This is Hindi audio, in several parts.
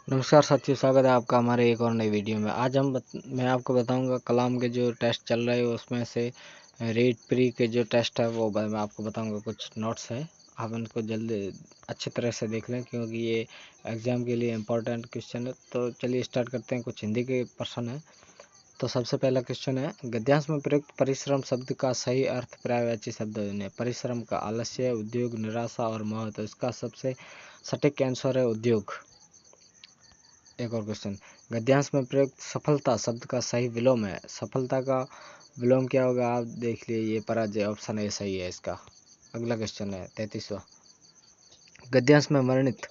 नमस्कार साथियों, स्वागत है आपका हमारे एक और नई वीडियो में। आज मैं आपको बताऊंगा कलाम के जो टेस्ट चल रहे हैं उसमें से रीड प्री के जो टेस्ट है वो मैं आपको बताऊंगा। कुछ नोट्स है, आप इनको जल्दी अच्छी तरह से देख लें क्योंकि ये एग्ज़ाम के लिए इम्पोर्टेंट क्वेश्चन है। तो चलिए स्टार्ट करते हैं। कुछ हिंदी के प्रश्न है। तो सबसे पहला क्वेश्चन है, गद्यांश में प्रयुक्त परिश्रम शब्द का सही अर्थ पर्यायवाची शब्द है। परिश्रम का आलस्य, उद्योग, निराशा और मोह। तो इसका सबसे सटीक आंसर है उद्योग। एक और क्वेश्चन, गद्यांश में प्रयुक्त सफलता शब्द का सही विलोम है। सफलता का विलोम क्या होगा, आप देख लिए, ये पराजय। ऑप्शन ए सही है इसका। अगला क्वेश्चन है 33वां, गद्यांश में वर्णित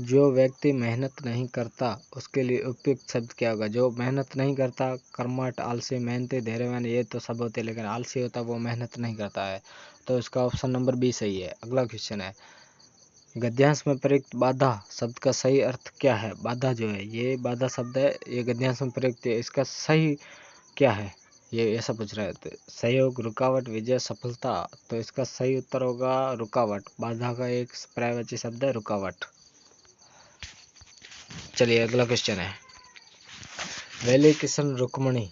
जो व्यक्ति मेहनत नहीं करता उसके लिए उपयुक्त शब्द क्या होगा। जो मेहनत नहीं करता, कर्मठ, आलसी, मेहनती, धैर्यवान, ये तो सब होते हैं, लेकिन आलसी होता है वो मेहनत नहीं करता है। तो इसका ऑप्शन नंबर बी सही है। अगला क्वेश्चन है, गद्यांश में प्रयुक्त बाधा शब्द का सही अर्थ क्या है। बाधा जो है, ये बाधा शब्द है, ये गद्यांश में प्रयुक्त है, इसका सही क्या है, ये ऐसा पूछ रहा है। तो सहयोग, रुकावट, विजय, सफलता। तो इसका सही उत्तर होगा रुकावट। बाधा का एक पर्यायवाची शब्द है रुकावट। चलिए अगला क्वेश्चन है, वेली किशन रुक्मणी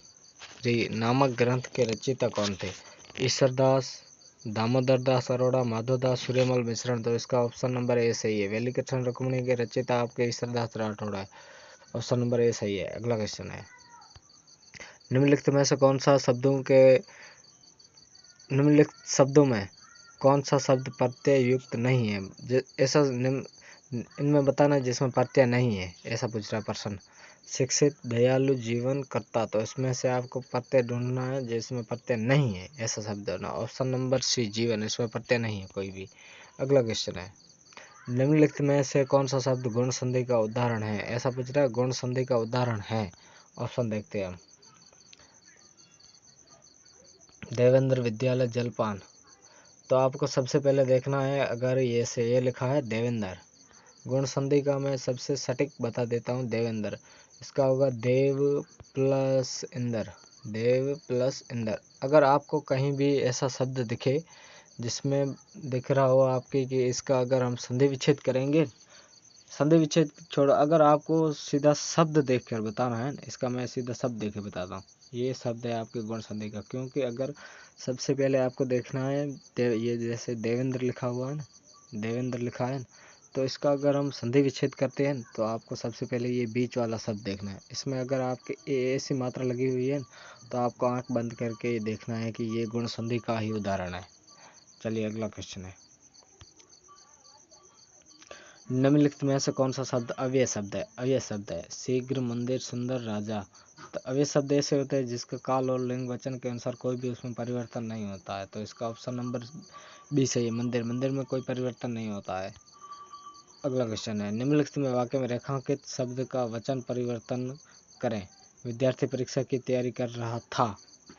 नामक ग्रंथ के रचयिता कौन थे। ईश्वरदास, दामोदर दास अरोड़ा, माधवदास, सूर्यमल मिश्रण। तो इसका ऑप्शन नंबर ए सही है। वेली किशन रुक्मणी के रचयिता आपके ईश्वरदास राठौड़ है। ऑप्शन नंबर ए सही है। अगला क्वेश्चन है, निम्नलिखित में से कौन सा निम्नलिखित शब्दों में कौन सा शब्द प्रत्यय युक्त नहीं है। ऐसा इनमें बताना जिसमें प्रत्यय नहीं है, ऐसा पूछ रहा है प्रश्न। शिक्षित, दयालु, जीवन, कर्ता। तो इसमें से आपको प्रत्यय ढूंढना है जिसमें प्रत्यय नहीं है, ऐसा शब्द होना। ऑप्शन नंबर सी जीवन, इसमें प्रत्यय नहीं है कोई भी। अगला क्वेश्चन है, निम्नलिखित में से कौन सा शब्द गुण संधि का उदाहरण है, ऐसा पूछ रहा है। गुण संधि का उदाहरण है, ऑप्शन देखते हैं हम। देवेंद्र, विद्यालय, जलपान। तो आपको सबसे पहले देखना है, अगर ये लिखा है देवेंद्र, गुण संधि का मैं सबसे सटीक बता देता हूँ देवेंद्र। इसका होगा देव प्लस इंदर, देव प्लस इंदर। अगर आपको कहीं भी ऐसा शब्द दिखे जिसमें दिख रहा हो आपके कि इसका अगर हम संधि विच्छेद करेंगे, संधि विच्छेद छोड़ो, अगर आपको सीधा शब्द देख कर बताना है, इसका मैं सीधा शब्द देख के बताता हूँ। ये शब्द है आपके गुण संधि का, क्योंकि अगर सबसे पहले आपको देखना है ये जैसे देवेंद्र लिखा हुआ है ना, देवेंद्र लिखा है, तो इसका अगर हम संधि विच्छेद करते हैं तो आपको सबसे पहले ये बीच वाला शब्द देखना है। इसमें अगर आपके ऐसी मात्रा लगी हुई है तो आपको आंख बंद करके देखना है कि ये गुण संधि का ही उदाहरण है। चलिए अगला क्वेश्चन है, निम्नलिखित में से कौन सा शब्द अव्यय शब्द है। अव्यय शब्द है शीघ्र, मंदिर, सुंदर, राजा। तो अव्यय शब्द ऐसे होते हैं जिसका काल और लिंग वचन के अनुसार कोई भी उसमें परिवर्तन नहीं होता है। तो इसका ऑप्शन नंबर बी सही है। मंदिर, मंदिर में कोई परिवर्तन नहीं होता है। अगला क्वेश्चन है, निम्नलिखित में वाक्य में रेखांकित शब्द का वचन परिवर्तन करें। विद्यार्थी परीक्षा की तैयारी कर रहा था।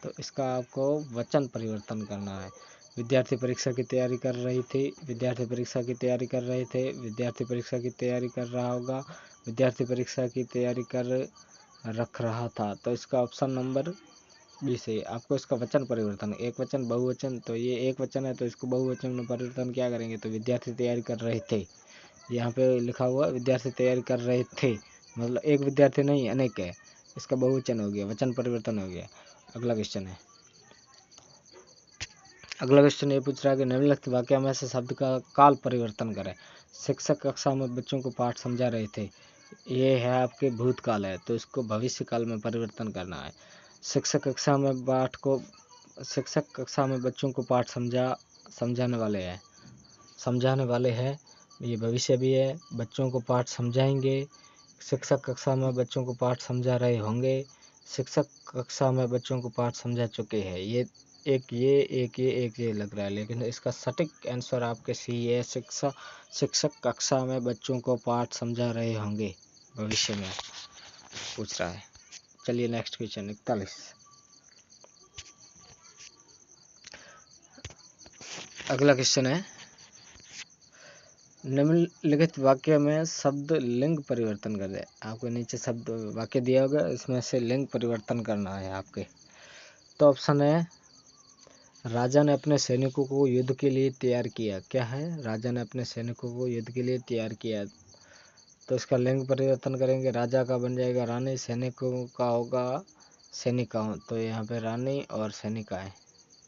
तो इसका आपको वचन परिवर्तन करना है। विद्यार्थी परीक्षा की तैयारी कर रही थी, विद्यार्थी परीक्षा की तैयारी कर रहे थे, विद्यार्थी परीक्षा की तैयारी कर रहा होगा, विद्यार्थी परीक्षा की तैयारी कर रख रहा था। तो इसका ऑप्शन नंबर बी से आपको इसका वचन परिवर्तन, एक वचन, बहुवचन। तो ये एक वचन है तो इसको बहुवचन में परिवर्तन क्या करेंगे, तो विद्यार्थी तैयारी कर रहे थे, यहाँ पे लिखा हुआ विद्यार्थी तैयारी कर रहे थे, मतलब एक विद्यार्थी नहीं अनेक है, इसका बहुवचन हो गया, वचन परिवर्तन हो गया। अगला क्वेश्चन है, अगला क्वेश्चन ये पूछ रहा है कि निम्नलिखित वाक्य में से शब्द का काल परिवर्तन करें। शिक्षक कक्षा में बच्चों को पाठ समझा रहे थे, ये है आपके भूतकाल है, तो इसको भविष्य काल में परिवर्तन करना है। शिक्षक कक्षा में बच्चों को पाठ समझाने वाले हैं, ये भविष्य भी है। बच्चों को पाठ समझाएंगे, शिक्षक कक्षा में बच्चों को पाठ समझा रहे होंगे, शिक्षक कक्षा में बच्चों को पाठ समझा चुके हैं। ये लग रहा है, लेकिन इसका सटीक आंसर आपके सी है। शिक्षक कक्षा में बच्चों को पाठ समझा रहे होंगे, भविष्य में पूछ रहा है। चलिए नेक्स्ट क्वेश्चन 41, अगला क्वेश्चन है, निम्नलिखित वाक्य में शब्द लिंग परिवर्तन कर दे। आपको नीचे शब्द वाक्य दिया होगा, इसमें से लिंग परिवर्तन करना है आपके। तो ऑप्शन है, राजा ने अपने सैनिकों को युद्ध के लिए तैयार किया। क्या है, राजा ने अपने सैनिकों को युद्ध के लिए तैयार किया। तो इसका लिंग परिवर्तन करेंगे, राजा का बन जाएगा रानी, सैनिकों का होगा सैनिका। तो यहाँ पे रानी और सैनिका है,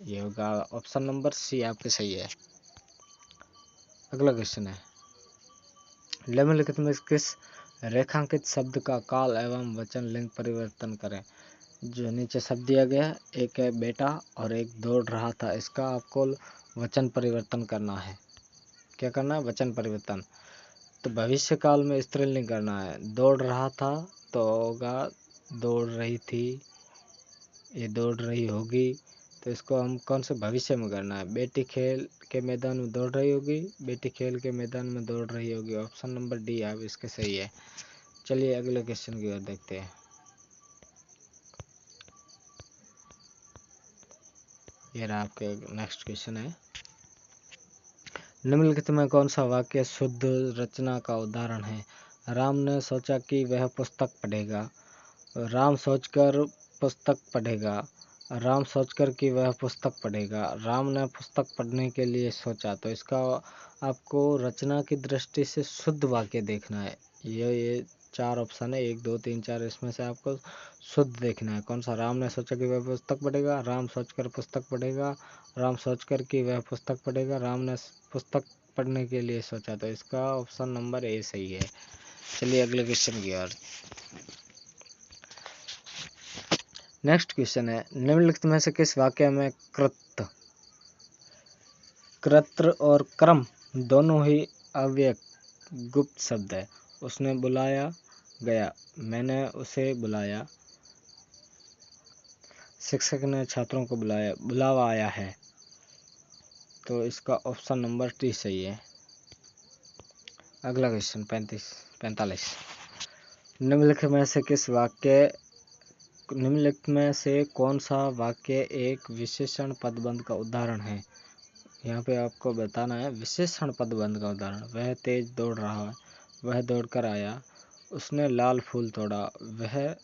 ये होगा ऑप्शन नंबर सी आपके सही है। अगला क्वेश्चन है, निम्नलिखित में किस रेखांकित शब्द का काल एवं वचन लिंग परिवर्तन करें। जो नीचे शब्द दिया गया, एक है बेटा और एक दौड़ रहा था, इसका आपको वचन परिवर्तन करना है। क्या करना है? वचन परिवर्तन। तो भविष्य काल में स्त्रीलिंग करना है। दौड़ रहा था तो होगा दौड़ रही थी, ये दौड़ रही होगी, तो इसको हम कौन से भविष्य में करना है। बेटी खेल के मैदान में दौड़ रही होगी, बेटी खेल के मैदान में दौड़ रही होगी, ऑप्शन नंबर डी आप इसके सही है। चलिए अगले क्वेश्चन की ओर देखते हैं। ये रहा आपके नेक्स्ट क्वेश्चन है, निम्नलिखित में कौन सा वाक्य शुद्ध रचना का उदाहरण है। राम ने सोचा कि वह पुस्तक पढ़ेगा, राम सोचकर पुस्तक पढ़ेगा, राम सोचकर कि वह पुस्तक पढ़ेगा, राम ने पुस्तक पढ़ने के लिए सोचा। तो इसका आपको रचना की दृष्टि से शुद्ध वाक्य देखना है। ये 4 ऑप्शन है, 1 2 3 4, इसमें से आपको शुद्ध देखना है। कौन सा? राम ने सोचा कि वह पुस्तक पढ़ेगा, राम सोचकर पुस्तक पढ़ेगा, राम सोचकर कि वह पुस्तक पढ़ेगा, राम ने पुस्तक पढ़ने के लिए सोचा। तो इसका ऑप्शन नंबर ए सही है। चलिए अगले क्वेश्चन की ओर। नेक्स्ट क्वेश्चन है, निम्नलिखित में से किस वाक्य में कृत्र और क्रम दोनों ही अव्यय गुप्त शब्द है। उसने बुलाया गया, मैंने उसे बुलाया, शिक्षक ने छात्रों को बुलाया, बुलावा आया है। तो इसका ऑप्शन नंबर डी सही है। अगला क्वेश्चन 45। निम्नलिखित में से कौन सा वाक्य एक विशेषण पदबंध का उदाहरण है। यहाँ पे आपको बताना है विशेषण पदबंध का उदाहरण। वह तेज दौड़ रहा है, वह दौड़कर आया, उसने लाल फूल तोड़ा, वह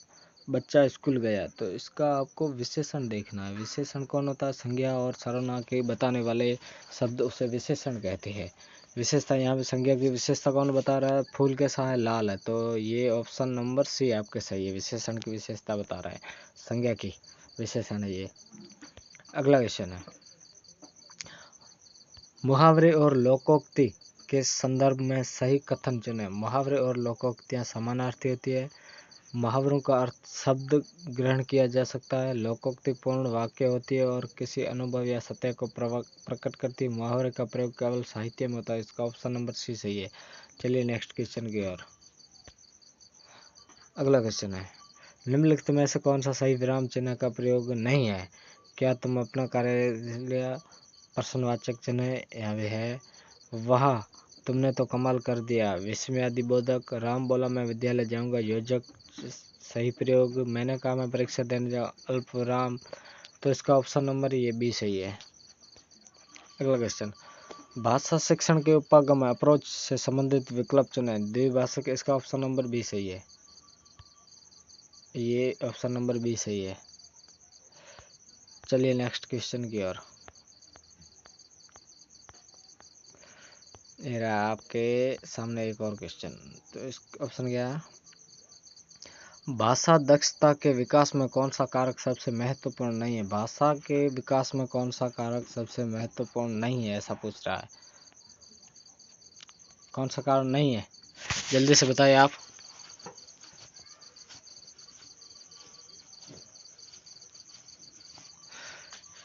बच्चा स्कूल गया। तो इसका आपको विशेषण देखना है। विशेषण कौन होता है? संज्ञा और सर्वनाम के बताने वाले शब्द उसे विशेषण कहते हैं। विशेषता, यहाँ पे संज्ञा की विशेषता कौन बता रहा है? फूल कैसा है? लाल है। तो ये ऑप्शन नंबर सी आपके सही है। विशेषण की विशेषता बता रहा है, संज्ञा की विशेषण है ये। अगला क्वेश्चन है, मुहावरे और लोकोक्ति के संदर्भ में सही कथन चुनें। मुहावरे और लोकोक्तियाँ समानार्थी होती है। मुहावरों का अर्थ शब्द ग्रहण किया जा सकता है। लोकोक्ति पूर्ण वाक्य होती है और किसी अनुभव या सत्य को प्रकट करती है। मुहावरे का प्रयोग केवल साहित्य में होता है। इसका ऑप्शन नंबर सी सही है। चलिए नेक्स्ट क्वेश्चन की ओर। अगला क्वेश्चन है, निम्नलिखित में से कौन सा सही विराम चिन्ह का प्रयोग नहीं है। क्या तुम अपना कार्यालय, प्रश्नवाचक चिन्ह यहाँ पे है। वाह तुमने तो कमाल कर दिया, विस्मयादि बोधक। राम बोला मैं विद्यालय जाऊंगा, योजक सही प्रयोग। मैंने कहा मैं परीक्षा देने जाऊँ, अल्प विराम। तो इसका ऑप्शन नंबर ये बी सही है। अगला क्वेश्चन, भाषा शिक्षण के उपागम अप्रोच से संबंधित विकल्प चुने। द्विभाषिक, इसका ऑप्शन नंबर बी सही है। ये ऑप्शन नंबर बी सही है। चलिए नेक्स्ट क्वेश्चन की ओर। ये रहा आपके सामने एक और क्वेश्चन। तो इस ऑप्शन क्या है, भाषा दक्षता के विकास में कौन सा कारक सबसे महत्वपूर्ण नहीं है। भाषा के विकास में कौन सा कारक सबसे महत्वपूर्ण नहीं है, ऐसा पूछ रहा है। कौन सा कारक नहीं है, जल्दी से बताइए आप।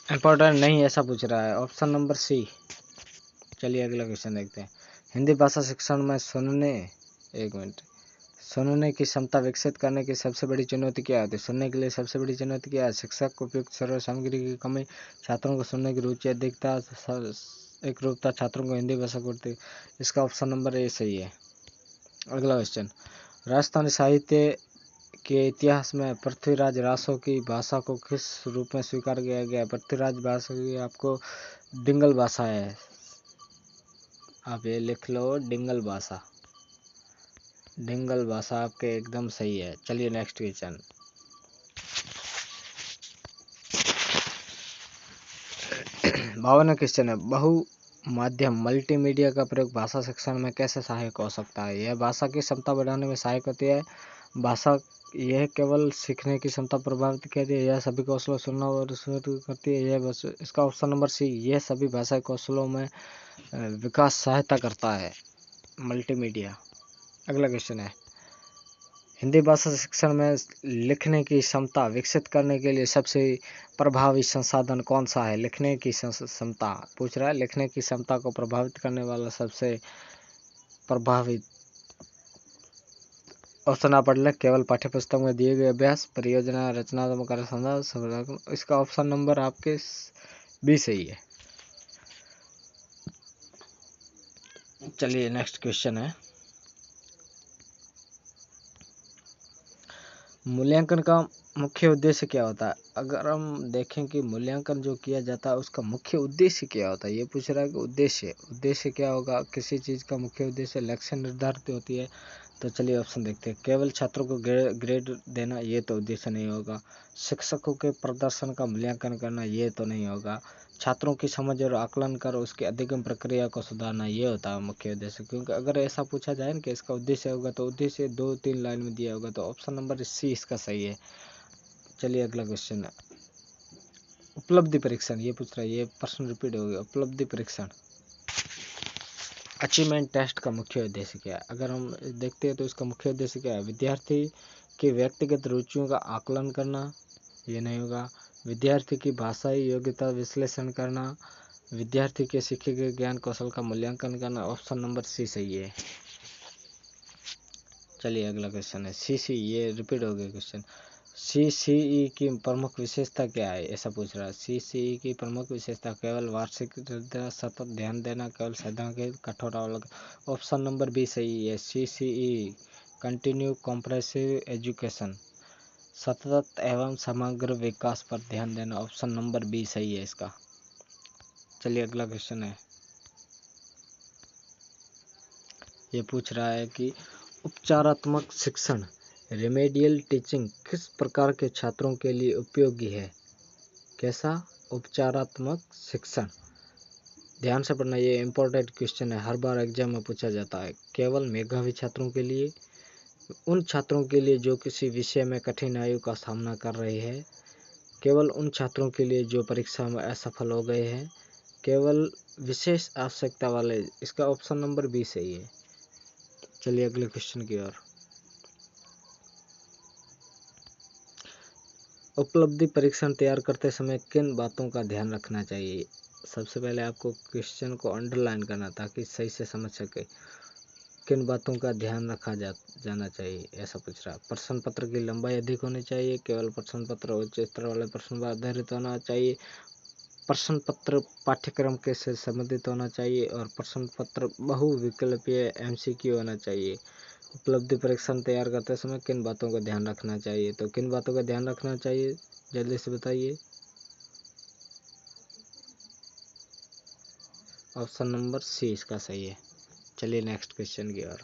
इम्पोर्टेंट नहीं ऐसा पूछ रहा है, ऑप्शन नंबर सी। चलिए अगला क्वेश्चन देखते हैं। हिंदी भाषा शिक्षण में सुनने की क्षमता विकसित करने की सबसे बड़ी चुनौती क्या होती है। सुनने के लिए सबसे बड़ी चुनौती क्या है? शिक्षक को उपयुक्त सर्व सामग्री की कमी, छात्रों को सुनने की रुचि अधिकता, एक रूपता, छात्रों को हिंदी भाषा को। इसका ऑप्शन नंबर ए सही है। अगला क्वेश्चन, राजस्थानी साहित्य के इतिहास में पृथ्वीराज रासो की भाषा को किस रूप में स्वीकार किया गया है। पृथ्वीराज भाषा की आपको डिंगल भाषा है, आप ये लिख लो, डिंगल भाषा। डिंगल भाषा आपके एकदम सही है। चलिए नेक्स्ट क्वेश्चन। बावन क्वेश्चन है, माध्यम मल्टीमीडिया का प्रयोग भाषा शिक्षण में कैसे सहायक हो सकता है? यह भाषा की क्षमता बढ़ाने में सहायक होती है। भाषा यह केवल सीखने की क्षमता प्रभावित करती है, यह सभी कौशलों सुनना और करती है। यह इसका ऑप्शन नंबर सी, यह सभी भाषा कौशलों में विकास सहायता करता है मल्टीमीडिया। अगला क्वेश्चन है, हिंदी भाषा शिक्षण में लिखने की क्षमता विकसित करने के लिए सबसे प्रभावी संसाधन कौन सा है? लिखने की क्षमता पूछ रहा है, लिखने की क्षमता को प्रभावित करने वाला सबसे प्रभावित ऑप्शन आप पढ़ लें, केवल पाठ्यपुस्तक में दिए गए अभ्यास, परियोजना, रचनात्मक अनुसंधान। इसका ऑप्शन नंबर आपके बी सही है। चलिए नेक्स्ट क्वेश्चन है, मूल्यांकन का मुख्य उद्देश्य क्या होता है? अगर हम देखें कि मूल्यांकन जो किया जाता है उसका मुख्य उद्देश्य क्या होता है, ये पूछ रहा है कि उद्देश्य क्या होगा? किसी चीज़ का मुख्य उद्देश्य लक्ष्य निर्धारित होती है। तो चलिए ऑप्शन देखते हैं, केवल छात्रों को ग्रेड देना, ये तो उद्देश्य नहीं होगा। शिक्षकों के प्रदर्शन का मूल्यांकन करना, ये तो नहीं होगा। छात्रों की समझ और आकलन कर उसकी अधिगम प्रक्रिया को सुधारना, ये होता है मुख्य उद्देश्य। क्योंकि अगर ऐसा पूछा जाए ना कि इसका उद्देश्य होगा, तो उद्देश्य 2-3 लाइन में दिया होगा, तो ऑप्शन नंबर सी इसका सही है। चलिए अगला क्वेश्चन है, उपलब्धि परीक्षण, ये पूछ रहा है, ये प्रश्न रिपीट हो गया। उपलब्धि परीक्षण अचीवमेंट टेस्ट का मुख्य उद्देश्य क्या है? अगर हम देखते हैं तो इसका मुख्य उद्देश्य क्या है? विद्यार्थी की व्यक्तिगत रुचियों का आकलन करना, ये नहीं होगा। विद्यार्थी की भाषाई योग्यता विश्लेषण करना, विद्यार्थी के सीखे गए ज्ञान कौशल का मूल्यांकन करना, ऑप्शन नंबर सी सही है। चलिए अगला क्वेश्चन है, सीसी, ये रिपीट हो गया क्वेश्चन। सीसीई की प्रमुख विशेषता क्या है? ऐसा पूछ रहा है। सीसीई की प्रमुख विशेषता केवल वार्षिक सतत ध्यान देना, केवल साधन के कठोर अवलोकन, ऑप्शन नंबर बी सही है। सीसीई कंटिन्यू कॉम्प्रेसिव एजुकेशन, सतत एवं समग्र विकास पर ध्यान देना, ऑप्शन नंबर बी सही है इसका। चलिए अगला क्वेश्चन है, ये पूछ रहा है कि उपचारात्मक शिक्षण रेमेडियल टीचिंग किस प्रकार के छात्रों के लिए उपयोगी है? कैसा? उपचारात्मक शिक्षण, ध्यान से पढ़ना, ये इम्पोर्टेंट क्वेश्चन है, हर बार एग्जाम में पूछा जाता है। केवल मेधावी छात्रों के लिए, उन छात्रों के लिए जो किसी विषय में कठिनाइयों का सामना कर रहे हैं, केवल उन छात्रों के लिए जो परीक्षा में असफल हो गए हैं, केवल विशेष आवश्यकता वाले, इसका ऑप्शन नंबर बी सही है। चलिए अगले क्वेश्चन की ओर, उपलब्धि परीक्षण तैयार करते समय किन बातों का ध्यान रखना चाहिए? सबसे पहले आपको क्वेश्चन को अंडरलाइन करना ताकि सही से समझ सके। किन बातों का ध्यान रखा जाना चाहिए, ऐसा पूछ रहा है। प्रश्न पत्र की लंबाई अधिक होनी चाहिए, केवल प्रश्न पत्र उच्च स्तर वाले प्रश्न पर आधारित होना चाहिए, प्रश्न पत्र पाठ्यक्रम के से संबंधित होना चाहिए, और प्रश्न पत्र बहुविकल्पीय MCQ होना चाहिए। उपलब्धि परीक्षण तैयार करते समय किन बातों का ध्यान रखना चाहिए? तो किन बातों का ध्यान रखना चाहिए, जल्दी से बताइए। ऑप्शन नंबर सी इसका सही है। चलिए नेक्स्ट क्वेश्चन की ओर,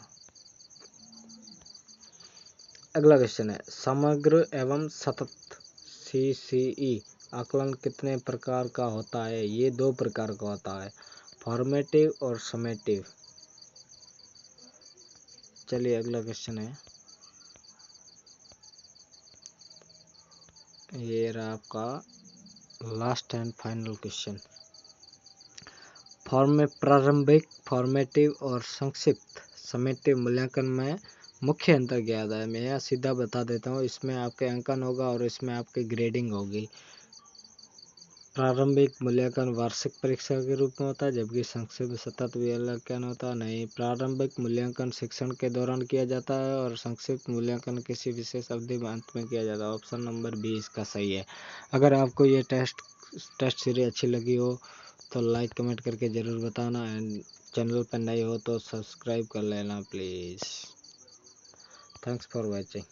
अगला क्वेश्चन है, समग्र एवं सतत CCE आकलन कितने प्रकार का होता है? ये 2 प्रकार का होता है, फॉर्मेटिव और समेटिव। चलिए अगला क्वेश्चन है, ये रहा आपका लास्ट एंड फाइनल क्वेश्चन। प्रारंभिक, फॉर्मेटिव और संक्षिप्त समेटिव मूल्यांकन में मुख्य अंतर क्या आता है? मैं यहाँ सीधा बता देता हूँ, इसमें आपके अंकन होगा और इसमें आपकी ग्रेडिंग होगी। प्रारंभिक मूल्यांकन वार्षिक परीक्षा के रूप में होता है, जबकि संक्षिप्त सतत मूल्यांकन होता है नहीं। प्रारंभिक मूल्यांकन शिक्षण के दौरान किया जाता है और संक्षिप्त मूल्यांकन किसी विशेष अवधि में अंत में किया जाता है, ऑप्शन नंबर बी इसका सही है। अगर आपको ये टेस्ट सीरीज अच्छी लगी हो तो लाइक कमेंट करके ज़रूर बताना, एंड चैनल पर नए हो तो सब्सक्राइब कर लेना प्लीज़। Thanks for watching.